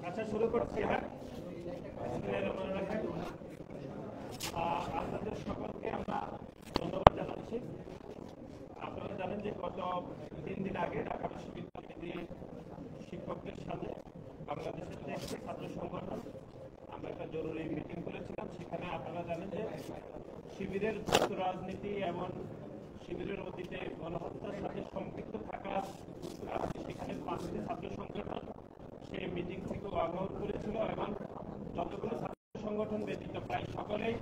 আচ্ছা, শুরু করছি। হ্যাঁ, আপনাদের সকলকে আমরা ধন্যবাদ জানাচ্ছি। আপনারা জানেন যে গত 3 দিন আগে ঢাকা বিশ্ববিদ্যালয়ের শিক্ষকদের সাথে বাংলাদেশের যে ছাত্র সংগঠন আমরা একটা জরুরি মিটিং করেছিলাম। সেখানে আপনারা জানেন যে শিবিরের রাজনীতি এবং শিবিরের অতীতে গণহত্যার সাথে সম্পৃক্ত থাকা সেখানে 5টি ছাত্র সংগঠন সেই মিটিং থেকে আহ্বান করেছিল এবং যতগুলো ছাত্র সংগঠন ব্যতীত প্রায় সকলেই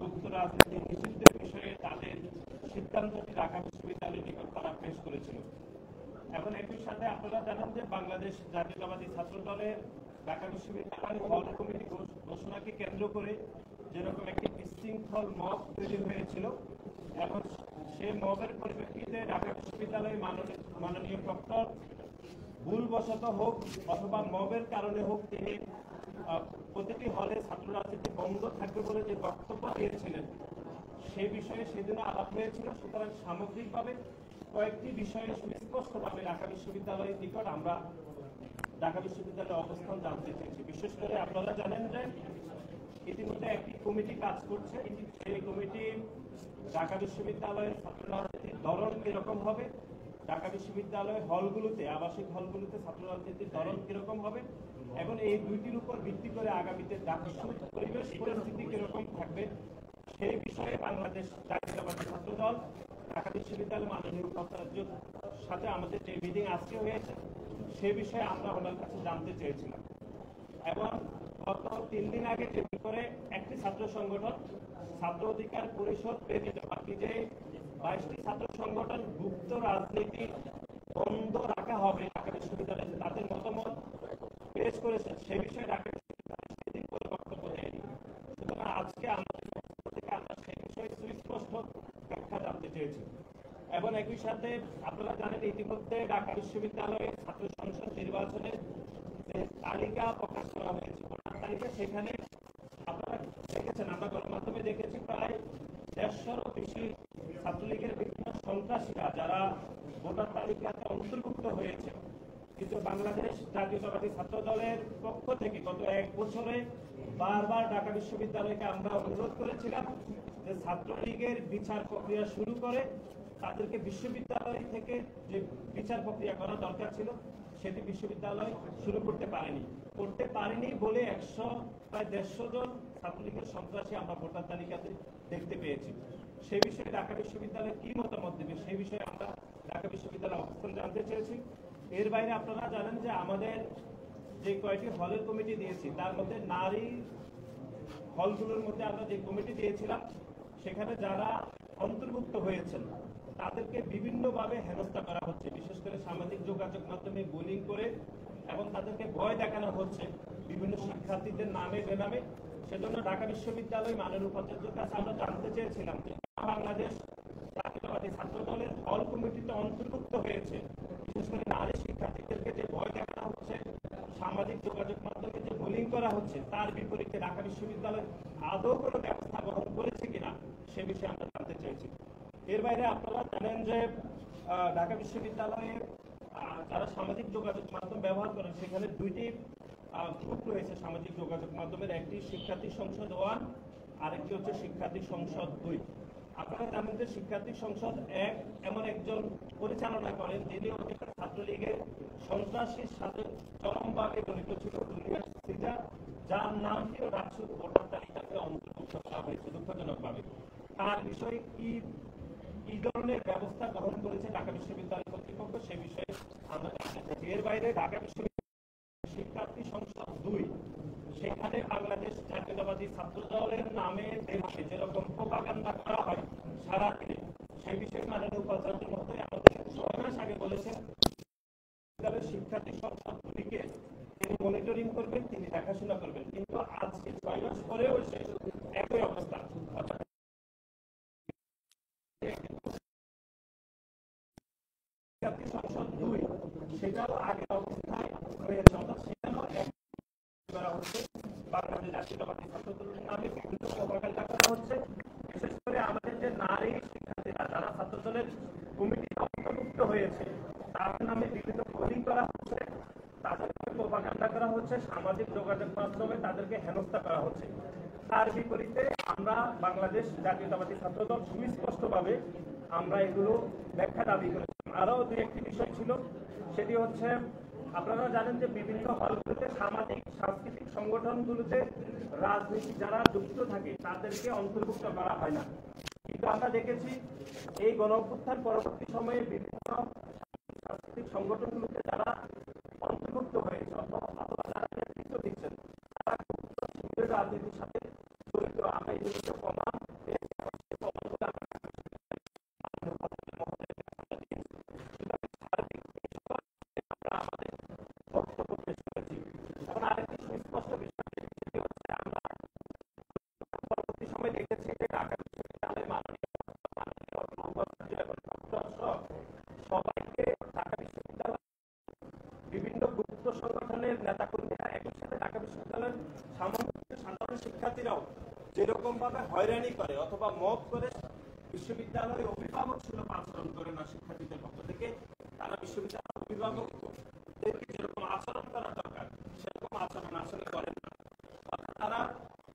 উক্ত রাজনীতি নিষিদ্ধের বিষয়ে তাদের সিদ্ধান্তটি ঢাকা বিশ্ববিদ্যালয়ের নিকট তারা পেশ করেছিল। এখন একই সাথে আপনারা জানেন যে বাংলাদেশ জাতীয়তাবাদী ছাত্র দলের ঢাকা বিশ্ববিদ্যালয়ের হল কমিটি ঘোষণাকে কেন্দ্র করে যেরকম একটি বিশৃঙ্খল মব তৈরি হয়েছিল এবং সেই মবের পরিপ্রেক্ষিতে ঢাকা বিশ্ববিদ্যালয়ের মাননীয় প্রক্টর ভুলবশত হোক অথবা মবের কারণে হোক তিনি প্রতিটি হলে ছাত্র রাজনীতি বন্ধ থাকবে বলে যে বক্তব্য দিয়েছিলেন সেই বিষয়ে সেদিনও আলাপ হয়েছিল। সুতরাং সামগ্রিকভাবে কয়েকটি বিষয়ে সুস্পষ্টভাবে ঢাকা বিশ্ববিদ্যালয়ের নিকট আমরা ঢাকা বিশ্ববিদ্যালয়ের অবস্থান জানতে চেয়েছি। বিশেষ করে আপনারা জানেন যে ইতিমধ্যে একটি কমিটি কাজ করছে। সেই কমিটি ঢাকা বিশ্ববিদ্যালয়ের ছাত্র রাজনীতির ধরন কিরকম হবে, ঢাকা বিশ্ববিদ্যালয়ের হলগুলোতে আবাসিক হলগুলোতে ছাত্র রাজনীতির ধরন কিরকম হবে এবং এই দুইটির উপর ভিত্তি করে আগামীতে পরিবেশ পরিস্থিতি কিরকম থাকবে সেই বিষয়ে বাংলাদেশ জাতীয়তাবাদী ছাত্র দল ঢাকা বিশ্ববিদ্যালয়ের মাননীয় উপাচার্যের সাথে আমাদের যে মিটিং আজকে হয়েছে সে বিষয়ে আমরা ওনার কাছে জানতে চেয়েছিলাম। এবং গত 3 দিন আগে টেবিল করে একটি ছাত্র সংগঠন ছাত্র অধিকার পরিষদ ব্যতীত বাকি যে 22টি ছাত্র সংগঠন গুপ্ত রাজনীতি বন্ধ রাখা হবে ঢাকা বিশ্ববিদ্যালয়ে তাদের মতামত পেশ করেছেন সে বিষয়ে ঢাকা বিশ্ববিদ্যালয় সেদিন কোনো বক্তব্য দেয়নি। সুতরাং আজকে আমাদের পক্ষ থেকে আমরা সেই বিষয়ে সুস্পষ্ট ব্যাখ্যা জানতে চেয়েছি। এবং একই সাথে আপনারা জানেন ইতিমধ্যে ঢাকা বিশ্ববিদ্যালয়ের ছাত্র সংসদ নির্বাচনের যে তালিকা প্রকাশ করা হয়েছে ভোটার তালিকা, সেখানে আপনারা দেখেছেন, আমরা গণমাধ্যমে দেখেছি প্রায় 150-ও বেশি ছাত্রলীগের বিভিন্ন সন্ত্রাসীরা যারা ভোটার তালিকাতে অন্তর্ভুক্ত হয়েছে। কিন্তু বাংলাদেশ জাতীয়তাবাদী ছাত্র দলের পক্ষ থেকে গত 1 বছরে বারবার ঢাকা বিশ্ববিদ্যালয়কে আমরা অনুরোধ করেছিলাম যে ছাত্রলীগের বিচার প্রক্রিয়া শুরু করে তাদেরকে বিশ্ববিদ্যালয় থেকে যে বিচার প্রক্রিয়া করা দরকার ছিল সেটি বিশ্ববিদ্যালয় শুরু করতে পারেনি বলে প্রায় 150 জন ছাত্রলীগের সন্ত্রাসী আমরা ভোটার তালিকাতে দেখতে পেয়েছি। সেই বিষয়ে ঢাকা বিশ্ববিদ্যালয় কি মতামত দেবে সেই বিষয়ে আমরা ঢাকা বিশ্ববিদ্যালয়ের অবস্থান জানতে চেয়েছি। এর বাইরে আপনারা জানেন যে আমাদের যে কয়েকটি হলের কমিটি দিয়েছি তার মধ্যে নারী হলগুলোর মধ্যে আমরা যে কমিটি দিয়েছিলাম সেখানে যারা অন্তর্ভুক্ত হয়েছেন তাদেরকে বিভিন্নভাবে হেনস্থা করা হচ্ছে, বিশেষ করে সামাজিক যোগাযোগ মাধ্যমে বুলিং করে এবং তাদেরকে ভয় দেখানো হচ্ছে বিভিন্ন শিক্ষার্থীদের নামে বেনামে। সেজন্য ঢাকা বিশ্ববিদ্যালয় মাননীয় উপাচার্যের কাছে আমরা জানতে চেয়েছিলাম যে বাংলাদেশ জাতীয়তাবাদী ছাত্র দলের হল কমিটিতে অন্তর্ভুক্ত হয়েছে বিশেষ করে নারী শিক্ষার্থীদেরকে যে ভয় দেখানো হচ্ছে, সামাজিক যোগাযোগ মাধ্যমে যে বুলিং করা হচ্ছে, তার বিপরীতে ঢাকা বিশ্ববিদ্যালয় আদৌ কোনো ব্যবস্থা গ্রহণ করেছে কিনা সে বিষয়ে আমরা জানতে চেয়েছি। এর বাইরে আপনারা জানেন যে ঢাকা বিশ্ববিদ্যালয়ে যারা সামাজিক যোগাযোগ মাধ্যম ব্যবহার করেন সেখানে 2টি গ্রুপ রয়েছে সামাজিক যোগাযোগ মাধ্যমের, একটি শিক্ষার্থী সংসদ 1 আরেকটি হচ্ছে শিক্ষার্থী সংসদ 2। আপনারা জানেন যে শিক্ষার্থী সংসদ 1 এমন একজন পরিচালনা করেন যিনি অধিকার ছাত্রলীগের সন্ত্রাসীর সাথে চরমভাবে জড়িত ছিল, জুলিয়াস সিজার, যার নামটিও রাষ্ট্র ভোটার তালিকাতে অন্তর্ভুক্ত করা হয়েছে দুঃখজনকভাবে। তার বিষয়ে কি ধরনের ব্যবস্থা গ্রহণ করেছে ঢাকা বিশ্ববিদ্যালয় কর্তৃপক্ষ সে বিষয়ে আমরা জানতে চাই। এর বাইরে ঢাকা বিশ্ববিদ্যালয় শিক্ষার্থী সংসদ 2 সেখানে বাংলাদেশ জাতীয়তাবাদী ছাত্র দলের নামে যেরকম প্রোপাগান্ডা করা হয় সারাদিনে সেই বিষয়ে মাননীয় উপাচার্য মহোদয় আমাদের 6 মাস আগে বলেছেন শিক্ষার্থী সংসদ 2কে তিনি মনিটরিং করবেন, তিনি দেখাশোনা করবেন, কিন্তু আজকে 6 মাস পরেও একই অবস্থা। সংসদ 2 সেটাও আগে অবস্থায় রয়েছে, সেখানেও করা হচ্ছে বাংলাদেশ জাতীয়তাবাদী ছাত্র দলের নামে বিভিন্ন প্রোপাগান্ডা করা হচ্ছে। বিশেষ করে আমাদের যে নারী শিক্ষার্থীরা যারা ছাত্র দলের কমিটিতে অন্তর্ভুক্ত হয়েছে তাদের নামে বিভিন্ন বোলিং করা হচ্ছে, তাদের প্রপাগান্ডা করা হচ্ছে, সামাজিক যোগাযোগ মাধ্যমে তাদেরকে হেনস্থা করা হচ্ছে। তার বিপরীতে আমরা বাংলাদেশ জাতীয়তাবাদী ছাত্রদল সুস্পষ্টভাবে আমরা এগুলো ব্যাখ্যা দাবি করেছি। আরও দুই একটি বিষয় ছিল, সেটি হচ্ছে আপনারা জানেন যে বিভিন্ন হলগুলোতে সামাজিক সাংস্কৃতিক সংগঠনগুলোতে রাজনীতি যারা যুক্ত থাকে তাদেরকে অন্তর্ভুক্ত করা হয় না, কিন্তু আমরা দেখেছি এই গণঅভ্যুত্থান পরবর্তী সময়ে বিভিন্ন সাংস্কৃতিক সংগঠনগুলোতে যারা অন্তর্ভুক্ত হয়েছে অথবা যারা নেতৃত্ব দিচ্ছেন তারা রাজনীতির সাথে জড়িত। আমরা এই জিনিসটা প্রমাণ আমাদের বক্তব্য পেশ করেছি। এখন আরেকটি সুস্পষ্ট বিষয় হচ্ছে আমরা পরবর্তী সময় দেখেছি যে ঢাকা বিশ্ববিদ্যালয়ের সবাইকে ঢাকা বিশ্ববিদ্যালয় বিভিন্ন গুপ্ত সংগঠনের নেতাকর্মীরা একই সাথে ঢাকা বিশ্ববিদ্যালয়ের সাধারণ শিক্ষার্থীরাও যেরকম ভাবে হয়রানি করে অথবা মব করে বিশ্ববিদ্যালয়ের অভিভাবক সুলভ আচরণ করে না শিক্ষার্থীদের পক্ষ থেকে, তারা বিশ্ববিদ্যালয়ের অভিভাবকদেরকে যেরকম আচরণ করা দরকার সেরকম আচরণ আসলে করেন না। তারা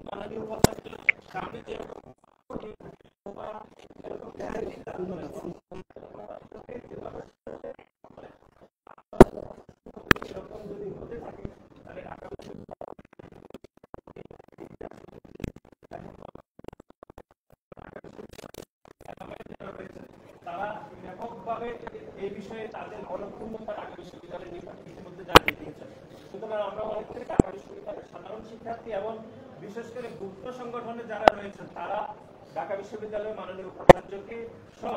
মাননীয় উপাচার্যের সামনে যেরকম যদি হতে থাকে তাহলে ঢাকা তারা ব্যাপকভাবে এই বিষয়ে তাদের অনক্ষুণ্ণতা ঢাকা বিশ্ববিদ্যালয়ের ইতিমধ্যে জানিয়ে দিয়েছেন। সুতরাং আমরা মনে করি ঢাকা বিশ্ববিদ্যালয়ের সাধারণ শিক্ষার্থী এবং বিশেষ করে গুপ্ত সংগঠনে যারা রয়েছেন তারা ঢাকা বিশ্ববিদ্যালয়ের মাননীয় উপাচার্যকে সহ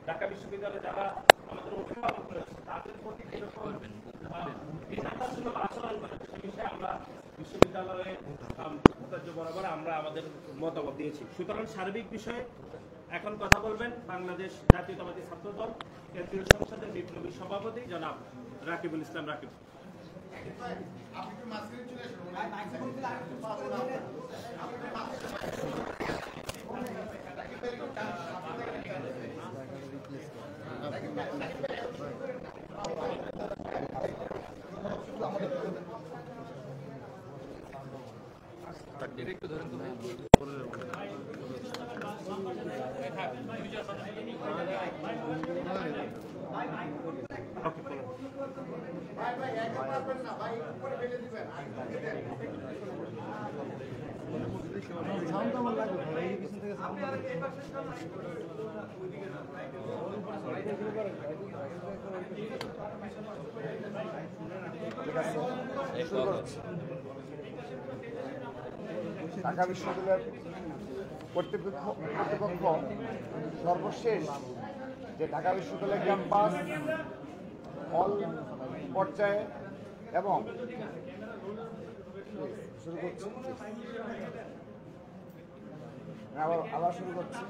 ঢাকা বিশ্ববিদ্যালয়ে যারা আমাদের অভিভাবক রয়েছে তাদের প্রতি কিরকম বিধাতাসুলভ আচরণ করে সে বিষয়ে আমরা বিশ্ববিদ্যালয়ের উপাচার্য বরাবর আমরা আমাদের মতামত দিয়েছি। সুতরাং সার্বিক বিষয়ে এখন কথা বলবেন বাংলাদেশ জাতীয়তাবাদী ছাত্রদল কেন্দ্রীয় সংসদের বিপ্লবী সভাপতি জনাব রাকিবুল ইসলাম রাকিব। ঢাকা বিশ্ববিদ্যালয়ের কর্তৃপক্ষ সর্বশেষ যে ঢাকা বিশ্ববিদ্যালয় ক্যাম্পাস হল পর্যায়ে এবং শুরু করছি আবার শুরু করছি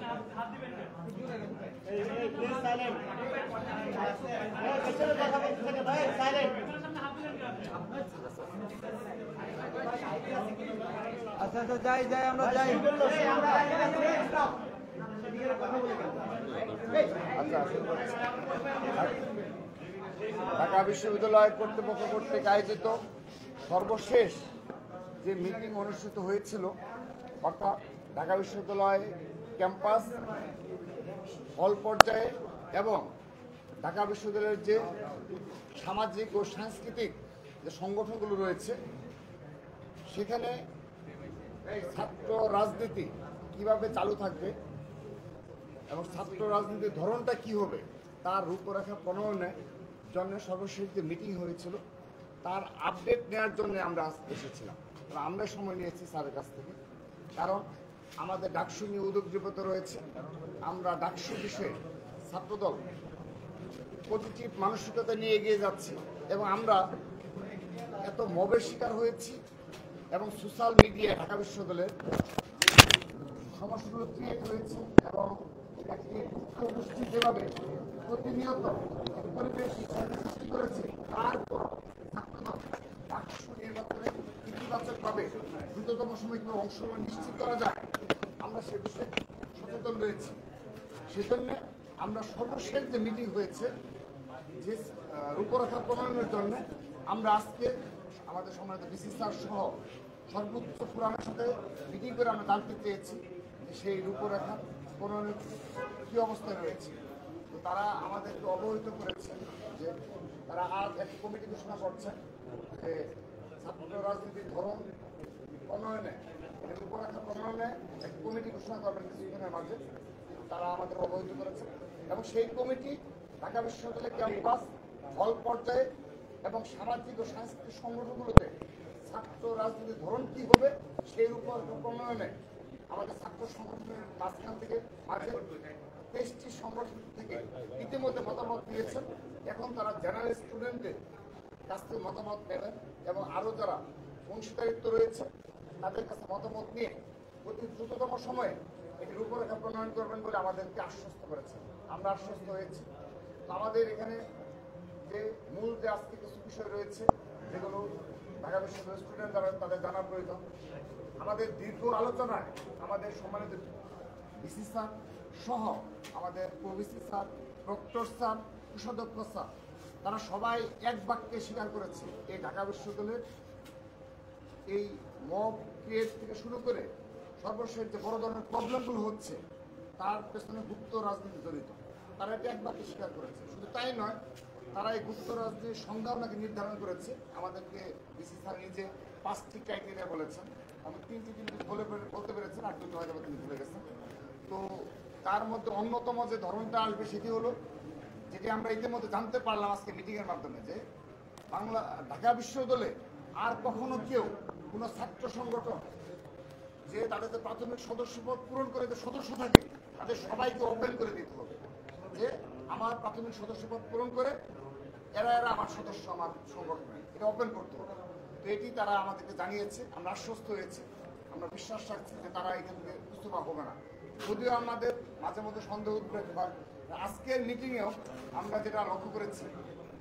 আচ্ছা আচ্ছা যাই আমরা যাই। আচ্ছা ঢাকা বিশ্ববিদ্যালয় কর্তৃপক্ষ কর্তৃক আয়োজিত সর্বশেষ যে মিটিং অনুষ্ঠিত হয়েছিল, অর্থাৎ ঢাকা বিশ্ববিদ্যালয় ক্যাম্পাস হল পর্যায়ে এবং ঢাকা বিশ্ববিদ্যালয়ের যে সামাজিক ও সাংস্কৃতিক যে সংগঠনগুলো রয়েছে সেখানে ছাত্র রাজনীতি কিভাবে চালু থাকবে এবং ছাত্র রাজনীতির ধরনটা কি হবে তার রূপরেখা প্রণয়নের জন্য সর্বশেষ যে মিটিং হয়েছিল তার আপডেট নেওয়ার জন্য আমরা এসেছিলাম। আমরা সময় নিয়েছি স্যারের কাছ থেকে, কারণ আমাদের ডাকসু নিয়ে উদ্যোগজীবতা রয়েছে। আমরা ডাকসু বিষয়ে ছাত্রদল পজিটিভ মানসিকতা নিয়ে এগিয়ে যাচ্ছি এবং আমরা এত মবের শিকার হয়েছি এবং সোশ্যাল মিডিয়ায় ঢাকা বিশ্ববিদ্যালয়ের সমস্যাগুলো ক্রিয়েট হয়েছে এবং একটি গোষ্ঠী যেভাবে প্রতিনিয়ত পরিবেশ সৃষ্টি করেছে তারপর ডাকসু নির্বাচনে ইতিবাচকভাবে দ্রুততম সময় কিভাবে অংশগ্রহণ নিশ্চিত করা যায় আমরা সে বিষয়ে সচেতন রয়েছি। সেজন্য আমরা সর্বশেষ যে মিটিং হয়েছে যে রূপরেখা প্রণয়নের জন্য আমরা আজকে আমাদের সম্মানিত ডিসি স্যার সহ সর্বোচ্চ পুরাণের সাথে মিটিং করে আমরা জানতে চেয়েছি যে সেই রূপরেখা প্রণয়নের কী অবস্থায় রয়েছে। তো তারা আমাদেরকে অবহিত করেছে যে তারা আজ একটা কমিটি ঘোষণা করছে যে ছাত্র রাজনীতির ধরন প্রণয়নে রূপরেখা প্রণয়নে একটা কমিটি ঘোষণা করবেন কিছুদিনের মাঝে। তারা আমাদের অবহিত করেছে এবং সেই কমিটি ঢাকা বিশ্ববিদ্যালয়ের ক্যাম্পাস হল পর্যায়ে এবং সামাজিক ও সাংস্কৃতিক সংগঠনগুলোতে ছাত্র রাজনীতির ধরন কী হবে সেই রূপরেখা প্রণয়নে আমাদের ছাত্র সংগঠনের মাঝখান থেকে মাঝে 23টি সংগঠন থেকে ইতিমধ্যে মতামত দিয়েছেন। এখন তারা জেনারেল স্টুডেন্টদের কাছ থেকে মতামত নেবেন এবং আরও যারা অংশীদারিত্ব রয়েছে তাদের কাছে মতামত নিয়ে অতি দ্রুততম সময়ে এটি রূপরেখা প্রণয়ন করবেন বলে আমাদেরকে আশ্বস্ত করেছেন। আমরা আশ্বস্ত হয়েছি। তো আমাদের এখানে যে মূল যে আজকে কিছু বিষয় রয়েছে যেগুলো ঢাকা বিশ্ববিদ্যালয়ের স্টুডেন্ট যারা তাদের জানা প্রয়োজন। আমাদের দীর্ঘ আলোচনায় আমাদের সম্মানিত ডিসি স্যার সহ আমাদের প্রভিসি স্যার, প্রক্টর স্যার, কোষাধ্যক্ষ স্যার তারা সবাই এক বাক্যে স্বীকার করেছে এই ঢাকা বিশ্ববিদ্যালয়ের এই মব ক্রিয়েট থেকে শুরু করে সর্বশেষ যে বড় ধরনের প্রবলেমগুলো হচ্ছে তার পেছনে গুপ্ত রাজনীতি জড়িত। তারা এটা এক বাক্যে স্বীকার করেছে। শুধু তাই নয়, তারা এই গুপ্ত রাজনীতির সংজ্ঞাও নাকি নির্ধারণ করেছে। আমাদেরকে ডিসি স্যার নিজে 5টি ক্রাইটেরিয়া বলেছেন। আমি 3টি কিন্তু বলতে পেরেছেন, আর 2টো হয়তো তিনি ভুলে গেছেন। তো তার মধ্যে অন্যতম যে ধরনটা আসবে সেটি হলো যেটি আমরা ইতিমধ্যে জানতে পারলাম আজকে মিটিংয়ের মাধ্যমে যে ঢাকা বিশ্ববিদ্যালয়ে আর কখনো কেউ কোনো ছাত্র সংগঠন যে তাদের যে প্রাথমিক সদস্যপদ পূরণ করে যে সদস্য থাকে তাদের সবাইকে ওপেন করে দিতে হবে যে আমার প্রাথমিক সদস্যপদ পূরণ করে এরা আমার সদস্য, আমার সংগঠনে এটা ওপেন করতে হবে। তো এটি তারা আমাদেরকে জানিয়েছে। আমরা আশ্বস্ত হয়েছি। আমরা বিশ্বাস রাখছি যে তারা এখান থেকে ইস্তফা হবে না। যদিও আমাদের মাঝে মধ্যে সন্দেহ উদ্বেগ হয়। আজকের মিটিংয়েও আমরা যেটা লক্ষ্য করেছি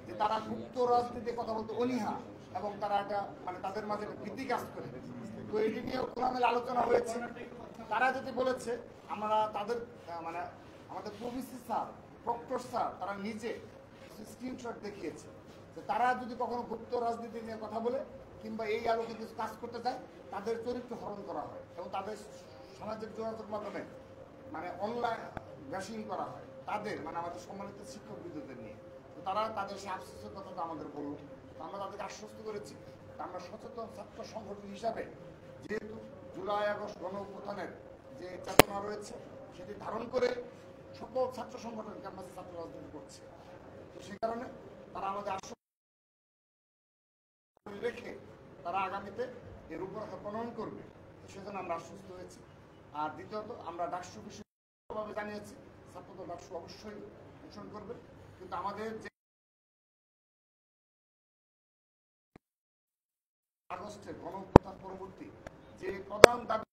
যে তারা গুপ্ত রাজনীতির কথা বলতে অনীহা এবং তারা একটা মানে তাদের মাঝে একটা ভীতি কাজ করে। তো এটি নিয়েও খোলামেলা আলোচনা হয়েছে। তারা যদি বলেছে আমরা তাদের মানে আমাদের প্রভিসি স্যার, প্রক্টর স্যার তারা নিজে স্ক্রিনশট দেখিয়েছে যে তারা যদি কখনো গুপ্ত রাজনীতি নিয়ে কথা বলে কিংবা এই আলোকে কিছু কাজ করতে চায় তাদের চরিত্র হরণ করা হয় এবং তাদের সামাজিক যোগাযোগ মাধ্যমে মানে অনলাইন ব্যাশিং করা হয় তাদের মানে আমাদের সম্মানিত শিক্ষক বিদ্যুতের নিয়ে। তো তারা তাদের সেই আফসোসের কথাটা আমাদের বলল। আমরা তাদেরকে আশ্বস্ত করেছি আমরা সচেতন ছাত্র সংগঠন হিসাবে যেহেতু জুলাই আগস্ট গণ অভ্যুত্থানের যে চেতনা রয়েছে সেটি ধারণ করে সকল ছাত্র সংগঠন ক্যাম্পাসে ছাত্র রাজনীতি করছে। তো সেই কারণে তারা আমাদের আশ্বস্ত রেখে তারা আগামীতে এই রূপরেখা প্রণয়ন করবে, সেজন্য আমরা আশ্বস্ত হয়েছি। আর দ্বিতীয়ত আমরা ডাকসু বিষয়ভাবে জানিয়েছি ছাত্রদল ডাকসু অবশ্যই ঘোষণা করবে। কিন্তু আমাদের যে আগস্টের গণ অভ্যুত্থান পরবর্তী যে প্রধান দাবি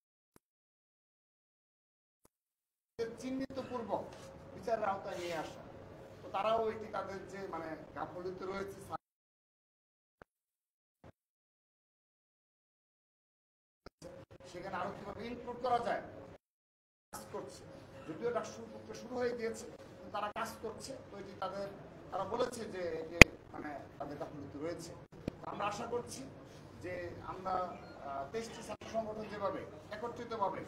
চিহ্নিত পূর্বক বিচারের আওতায় নিয়ে আসা, তো তারাও এটি তাদের যে মানে গাফলতিতে রয়েছে সেখানে আরো কিভাবে ইনক্লুড করা যায় কাজ করছে। যদিও ডাকসু পক্ষে শুরু হয়ে গিয়েছে তারা কাজ করছে। তো এটি তারা বলেছে যে মানে তাদের গাফলতি রয়েছে। আমরা আশা করছি যে আমরা 23টি ছাত্র সংগঠন যেভাবে একত্রিতভাবে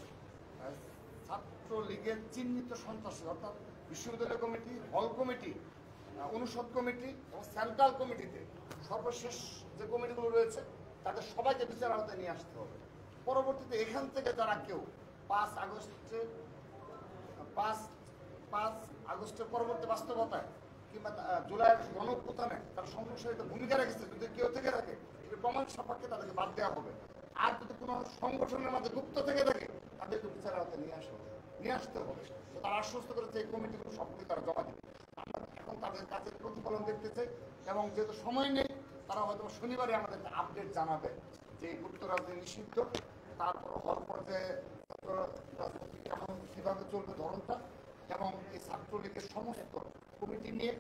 ছাত্র লীগের চিহ্নিত সন্ত্রাসী অর্থাৎ বিশ্ববিদ্যালয় কমিটি, হল কমিটি, অনুষদ কমিটি এবং সেন্ট্রাল কমিটিতে সর্বশেষ যে কমিটিগুলো রয়েছে তাদের সবাইকে বিচার আওতায় নিয়ে আসতে হবে। পরবর্তীতে এখান থেকে যারা কেউ 5 আগস্টের পরবর্তী বাস্তবতায় কিংবা জুলাইয়ের গণ অভ্যুত্থানে তারা সংঘর্ষিত ভূমিকা রেখেছে যদি কেউ থেকে থাকে প্রমাণ সাপেক্ষে তাদেরকে বাদ দেওয়া হবে। আর যদি কোনো সংগঠনের মাঝে গুপ্ত থেকে থাকে তাদেরকে বিচার আওতায় নিয়ে আসতে হবে। তো তারা আশ্বস্ত করেছে এই কমিটিগুলো সবগুলি তারা জমা দেবে। আমরা এখন তাদের কাজের প্রতিফলন দেখতে চাই এবং যেহেতু সময় নেই তারা হয়তো শনিবারে আমাদের আপডেট জানাবে যে গুপ্ত রাজনীতি নিষিদ্ধ, তারপর হল পর্যায়ে কেমন কীভাবে চলবে ধরনটা এবং এই ছাত্রলীগের সমস্ত কমিটি নিয়ে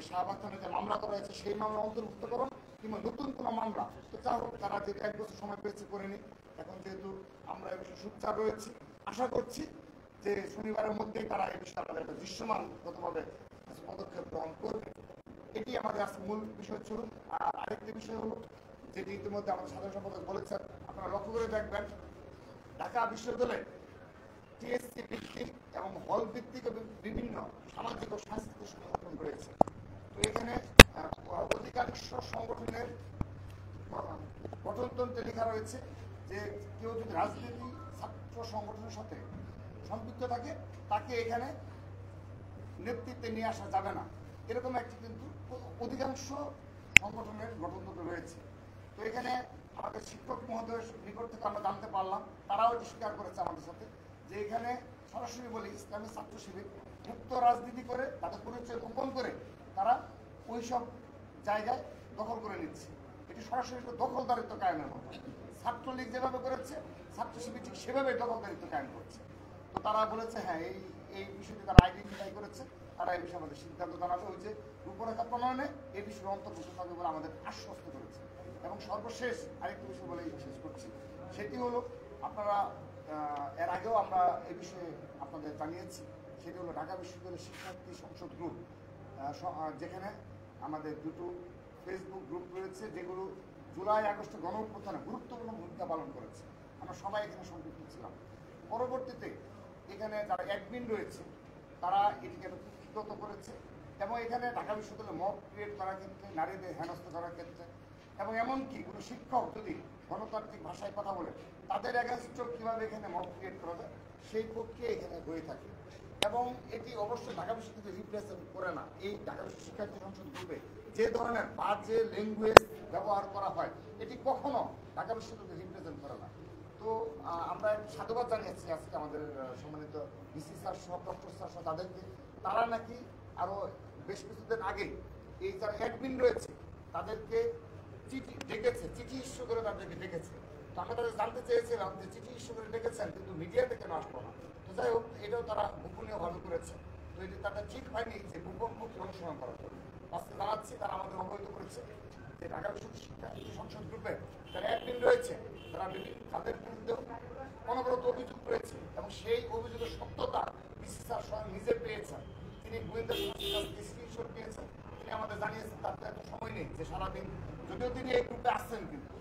শাহবাগ থানায় যে মামলা করা হয়েছে সেই মামলা অন্তর্ভুক্ত করুন কিংবা নতুন কোনো মামলা তো যা হোক তারা যে 1 বছর সময় পেয়েছে করেনি। এখন যেহেতু আমরা এই বিষয়ে সোচ্চার রয়েছি আশা করছি যে শনিবারের মধ্যেই তারা এই বিষয়ে আমাদের একটা দৃশ্যমানগতভাবে পদক্ষেপ গ্রহণ করবে। এটি আমাদের আজকে মূল বিষয় ছিল। আর আরেকটি বিষয় হলো যেটি ইতিমধ্যে আমাদের সাধারণ সম্পাদক বলেছেন, আপনারা লক্ষ্য করে দেখবেন ঢাকা বিশ্ববিদ্যালয়ে টিএসসি ভিত্তিক এবং হল ভিত্তিক বিভিন্ন সামাজিক ও সাংস্কৃতিক সংগঠন রয়েছে। তো এখানে অধিকাংশ সংগঠনের গঠনতন্ত্রে লেখা রয়েছে যে কেউ যদি রাজনীতি ছাত্র সংগঠনের সাথে সম্পৃক্ত থাকে তাকে এখানে নেতৃত্বে নিয়ে আসা যাবে না, এরকম একটি কিন্তু অধিকাংশ সংগঠনের গঠনতন্ত্র রয়েছে। তো এখানে আমাদের শিক্ষক মহোদয়ের নিকট থেকে আমরা জানতে পারলাম, তারাও এটি স্বীকার করেছে আমাদের সাথে, যে এখানে সরাসরি বলি ইসলামী ছাত্র শিবির মুক্ত রাজনীতি করে তাদের পরিচয় গোপন করে তারা ওই সব জায়গায় দখল করে নিচ্ছে। এটি সরাসরি দখলদারিত্ব কায়েমের মতো। ছাত্রলীগ যেভাবে করেছে ছাত্র শিবির ঠিক সেভাবে দখলদারিত্ব কায়েম করছে। তো তারা বলেছে হ্যাঁ এই বিষয়টি তারা আইডেন্টিফাই করেছে, তারা এই বিষয়ে আমাদের সিদ্ধান্ত জানাবে, ওই যে রূপরেখা প্রণয়নে এই বিষয়ে অন্তর্ভুক্ত থাকবে বলে আমাদের আশ্বস্ত করেছে। এবং সর্বশেষ আরেকটি বিষয় বলে শেষ করছি, সেটি হলো আপনারা এর আগেও আমরা এই বিষয়ে আপনাদের জানিয়েছি, সেটি হলো ঢাকা বিশ্ববিদ্যালয়ের শিক্ষার্থী সংসদ গ্রুপ, যেখানে আমাদের দুটো ফেসবুক গ্রুপ রয়েছে যেগুলো জুলাই আগস্টে গণঅভ্যুত্থানে গুরুত্বপূর্ণ ভূমিকা পালন করেছে। আমরা সবাই এখানে সম্পৃক্ত ছিলাম। পরবর্তীতে এখানে যারা অ্যাডমিন রয়েছে তারা এটিকে কুক্ষিগত করেছে এবং এখানে ঢাকা বিশ্ববিদ্যালয়ে মব ক্রিয়েট করার ক্ষেত্রে, নারীদের হেনস্থা করার ক্ষেত্রে, এবং এমনকি কোনো শিক্ষক যদি গণতান্ত্রিক ভাষায় কথা বলে তাদের এগেনস্টে কীভাবে এখানে মব ক্রিয়েট করা যায় সেই প্রক্রিয়া এখানে হয়ে থাকে। এবং এটি অবশ্যই ঢাকা বিশ্ববিদ্যালয় রিপ্রেজেন্ট করে না। এই ঢাকা বিশ্ব শিক্ষার্থী সংসদ গ্রুপে যে ধরনের বাজে ল্যাঙ্গুয়েজ ব্যবহার করা হয় এটি কখনো ঢাকা বিশ্ববিদ্যালয় রিপ্রেজেন্ট করে না। তো আমরা সাধুবাদ জানিয়েছি আজকে আমাদের সম্মানিত ভিসি স্যার সহ প্রফেসর স্যার সহ তাদেরকে, তারা নাকি আরও বেশ কিছুদিন আগেই এই যারা অ্যাডমিন রয়েছে তাদেরকে চিঠি ডেকেছে, চিঠি ইস্যু করে তাদেরকে ডেকেছে। তো আমরা তাদের জানতে চেয়েছিলাম যে চিঠি ইস্যু করে ডেকেছেন কিন্তু মিডিয়াতে কেন আসবো না। তো যাই হোক, এটাও তারা গোপনীয়ভাবে করেছে। তো এটি তাদের ঠিক হয়নি যে গোপন অনুসরণ করার জন্য। আজকে জানাচ্ছি তারা আমাদের অবহিত করেছে যে ঢাকা বিশ্ববিদ্যালয় শিক্ষা সংসদ গ্রুপে যারা অ্যাডমিন রয়েছে তাদের বিরুদ্ধে অনবরত অভিযোগ রয়েছে এবং সেই অভিযোগের সত্যতা বিসি স্যার স্বয়ং নিজে পেয়েছেন। তিনি গোয়েন্দা সংস্থার কাছ থেকে স্ক্রিনশট পেয়েছেন, তিনি আমাদের জানিয়েছেন তার তো এত সময় নেই যে সারাদিন, যদিও তিনি এই গ্রুপে আসছেন কিন্তু।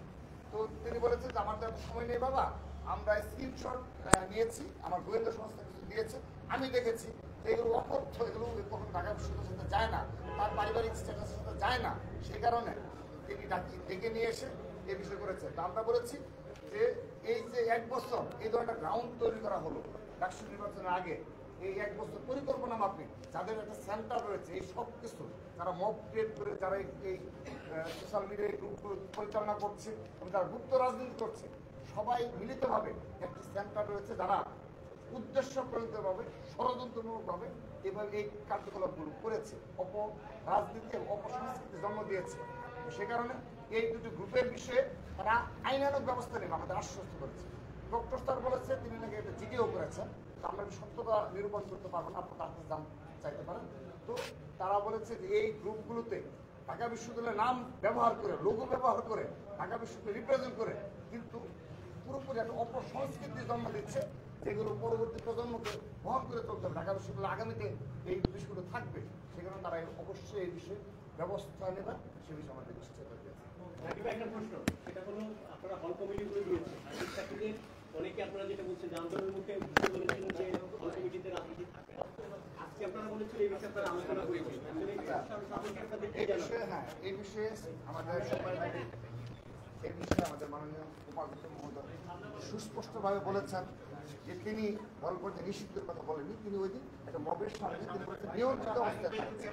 তো তিনি বলেছেন যে আমার তো এত সময় নেই বাবা, আমরা স্ক্রিনশট নিয়েছি, আমার গোয়েন্দা সংস্থা কিছু দিয়েছে, আমি দেখেছি এগুলো অকথ্য, এগুলো কখন ঢাকা বিশ্ববিদ্যালয়ের সাথে যায় না, তার পারিবারিক স্ট্যাটাসের সাথে যায় না, সেই কারণে তিনি ডেকে নিয়ে এসে এই বিষয় করেছে। তো আমরা বলেছি যে এই যে 1 বছর এই ধরনের গ্রাউন্ড তৈরি করা হলো ডাকসু নির্বাচনের আগে, এই 1 বছর পরিকল্পনা মাফিক যাদের একটা সেন্টার রয়েছে, এই সব কিছু যারা মব ক্রিয়েট করে যারা এই সোশ্যাল মিডিয়ায় গ্রুপগুলো পরিচালনা করছে এবং যারা গুপ্ত রাজনীতি করছে, সবাই মিলিতভাবে একটি সেন্টার রয়েছে যারা উদ্দেশ্য প্রণীতভাবে ষড়যন্ত্রমূলকভাবে এভাবে এই কার্যকলাপগুলো করেছে, অপরাজনীতি এবং অপসংস্কৃতি জন্ম দিয়েছে। সে কারণে এই দুটি গ্রুপের বিষয়ে তারা আইনানুগ ব্যবস্থা নেবে আমাদের আশ্বস্ত করেছে। ডক্টর স্যার বলেছে তিনি নাকি এটা জিডিও করেছেন, আমরা সত্যতা নিরূপণ করতে পারবো না, আপনার কাছে জানতে চাইতে পারেন। তো তারা বলেছে যে এই গ্রুপগুলোতে ঢাকা বিশ্ববিদ্যালয়ের নাম ব্যবহার করে, লোগো ব্যবহার করে, ঢাকা বিশ্ববিদ্যালয় রিপ্রেজেন্ট করে কিন্তু পুরোপুরি একটা অপসংস্কৃতি জন্ম দিচ্ছে, যেগুলো পরবর্তী প্রজন্মকে বহন করে চলতে হবে। ঢাকা বিশ্ববিদ্যালয় আগামীতে এই বিষয়গুলো থাকবে, সেখানে তারা অবশ্যই এই বিষয়ে ব্যবস্থা নেবে, সে বিষয়ে আমাদের নিশ্চয়তা দিয়েছে। একটা প্রশ্ন, সেটা হলো আপনারা হল কমিটি করে দিয়েছেন, অনেকে আপনারা যেটা বলছেন যে আন্দোলনের মুখে বুঝতে বলেছিলেন যে হল কমিটিতে রাজনীতি থাকবে, আজকে আপনারা বলেছেন এই বিষয়ে আপনারা আলোচনা করেছেন। হ্যাঁ, এই বিষয়ে আমাদের এই বিষয়ে আমাদের মাননীয় উপাধ্যক্ষ মহোদয় সুস্পষ্টভাবে বলেছেন যে তিনি বলপর্যায়ে নিষিদ্ধের কথা বলেনি, তিনি ওই দিন একটা মবের সামনে তিনি বলেছেন নিয়ন্ত্রিত অবস্থায় থাকছে।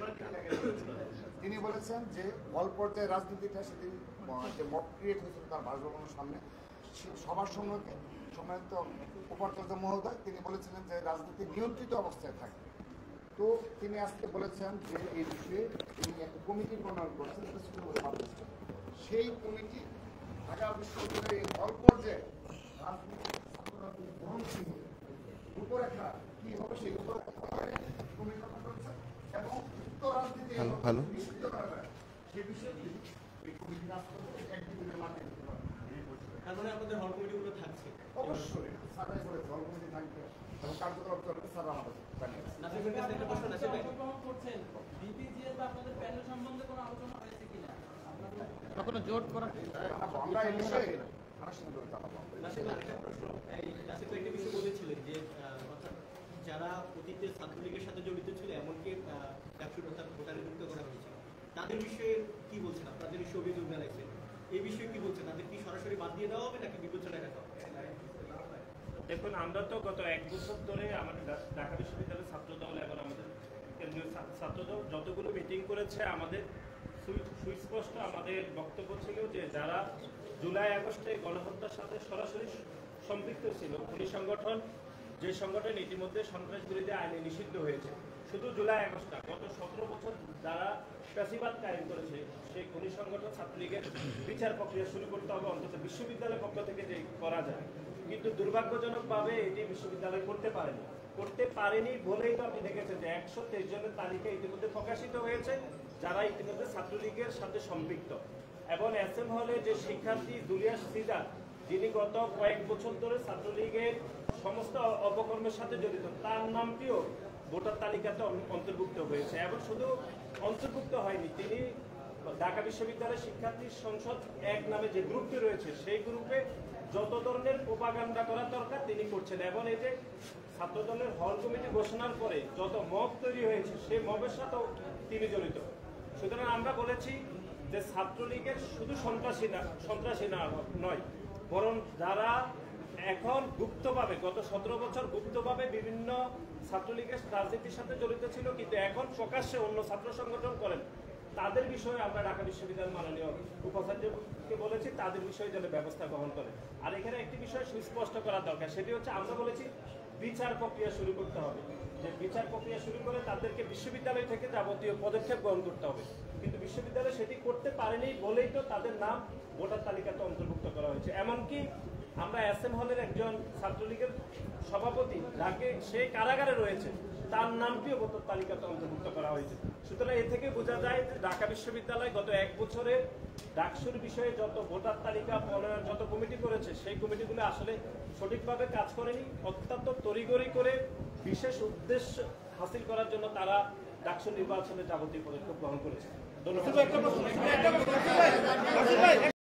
তিনি বলেছেন যে বল পর্যায়ে রাজনীতিটা সেদিন যে মব ক্রিয়েট হয়েছিল তার বাসভবনের সামনে সবার সম্মুখে সম্মানিত উপাধ্যক্ষ মহোদয় তিনি বলেছিলেন যে রাজনীতি নিয়ন্ত্রিত অবস্থায় থাকে। তো তিনি আজকে বলেছেন যে এই বিষয়ে তিনি একটা কমিটি প্রণয়ন করছেন, সেই কমিটি ঢাকা বিশ্ববিদ্যালয়ের হল পর্যায়ে রাজনীতি রূপরেখা কি হবে সেই রূপরেখা কমিটি গঠন করছে এবং উত্তর রাজনীতি নিষিদ্ধ করা যায় সে বিষয়ে এই কমিটি কাজ করছে একদিনের মাধ্যমে। তার মানে আপনাদের হল কমিটিগুলো থাকছে? অবশ্যই সারাই করে হল কমিটি থাকবে এবং কার্যকলাপ চলবে, স্যার আমাদের জানিয়েছে। নাসির ভাই একটা প্রশ্ন, নাসির ভাই করছেন বিপিজিএস বা আপনাদের প্যানেল সম্বন্ধে কোনো আলোচনা হয়েছে কিনা? কখনো জোট করা আমরা এই বিষয়ে আলোচনা করে জানাবো। নাসির ভাই, আরেকটা প্রশ্ন। নাসির ভাই একটা বিষয় বলেছিলেন যে অর্থাৎ যারা অতীতে ছাত্রলীগের সাথে জড়িত ছিল এমনকি ডাকসুর অর্থাৎ ভোটারে যুক্ত করা হয়েছিল তাদের বিষয়ে কি বলছেন? আপনাদের বিষয়ে অভিযোগ জানাইছেন, এই বিষয়ে কি বলছেন? তাদের কি সরাসরি বাদ দিয়ে দেওয়া হবে নাকি বিবেচনা রাখা হবে? দেখুন, আমরা তো গত 1 বছর ধরে আমাদের ঢাকা বিশ্ববিদ্যালয়ের ছাত্রদল এবং আমাদের কেন্দ্রীয় ছাত্রদল যতগুলো মিটিং করেছে, আমাদের সুস্পষ্ট আমাদের বক্তব্য ছিল যে যারা জুলাই আগস্টে গণহত্যার সাথে সরাসরি সম্পৃক্ত ছিল, খুনি সংগঠন, যে সংগঠন ইতিমধ্যে সন্ত্রাস বিরোধী আইনে নিষিদ্ধ হয়েছে, শুধু জুলাই আগস্ট না, গত 17 বছর যারা ফ্যাসিবাদ কায়েম করেছে সেই খুনি সংগঠন ছাত্রলীগের বিচার প্রক্রিয়া শুরু করতে হবে, অন্তত বিশ্ববিদ্যালয়ের পক্ষ থেকে যে করা যায়। কিন্তু দুর্ভাগ্যজনকভাবে এটি বিশ্ববিদ্যালয় করতে পারেনি বলেই তো আপনি দেখেছেন যে 123 জনের তালিকা ইতিমধ্যে প্রকাশিত হয়েছে যারা ইতিমধ্যে ছাত্রলীগের সাথে সম্পৃক্ত। এবং SM হলে যে শিক্ষার্থী দুলিয়াস সিজার, যিনি গত কয়েক বছর ধরে ছাত্রলীগের সমস্ত অপকর্মের সাথে জড়িত, তার নামটিও ভোটার তালিকাতে অন্তর্ভুক্ত হয়েছে। এবং শুধু অন্তর্ভুক্ত হয়নি, তিনি ঢাকা বিশ্ববিদ্যালয়ের শিক্ষার্থী সংসদ 1 নামে যে গ্রুপটি রয়েছে সেই গ্রুপে যত ধরনের প্রোপাগান্ডা করা দরকার তিনি করছেন। এবং এই যে ছাত্রদলের হল কমিটি ঘোষণার পরে যত মব তৈরি হয়েছে সেই মবের সাথেও তিনি জড়িত। সুতরাং আমরা বলেছি যে ছাত্রলীগের শুধু সন্ত্রাসী নয়, বরং যারা এখন গুপ্তভাবে গত 17 বছর গুপ্তভাবে বিভিন্ন ছাত্রলীগের রাজনীতির সাথে জড়িত ছিল কিন্তু এখন প্রকাশ্যে অন্য ছাত্র সংগঠন করেন, তাদের বিষয়ে আমরা ঢাকা বিশ্ববিদ্যালয়ের মাননীয় উপাচার্যকে বলেছি তাদের বিষয়ে যেন ব্যবস্থা গ্রহণ করে। আর এখানে একটি বিষয় সুস্পষ্ট করা দরকার, সেটি হচ্ছে আমরা বলেছি বিচার প্রক্রিয়া শুরু করতে হবে, যে বিচার প্রক্রিয়া শুরু করে তাদেরকে বিশ্ববিদ্যালয় থেকে যাবতীয় পদক্ষেপ গ্রহণ করতে হবে। কিন্তু বিশ্ববিদ্যালয় সেটি করতে পারেনি বলেই তো তাদের নাম ভোটার তালিকাতে অন্তর্ভুক্ত করা হয়েছে। এমনকি আমরা SM হলের একজন ছাত্রলীগের সভাপতি যাকে সে কারাগারে রয়েছে, তার নামটিও ভোটার তালিকাতে অন্তর্ভুক্ত করা হয়েছে। সুতরাং এ থেকে বোঝা যায় যে ঢাকা বিশ্ববিদ্যালয় গত 1 বছরে ডাকসুর বিষয়ে যত ভোটার তালিকা প্রণয়নের যত কমিটি করেছে সেই কমিটিগুলো আসলে সঠিকভাবে কাজ করেনি, অত্যন্ত তড়িঘড়ি করে বিশেষ উদ্দেশ্য হাসিল করার জন্য তারা ডাকসু নির্বাচনে যাবতীয় পদক্ষেপ গ্রহণ করেছে। ধন্যবাদ।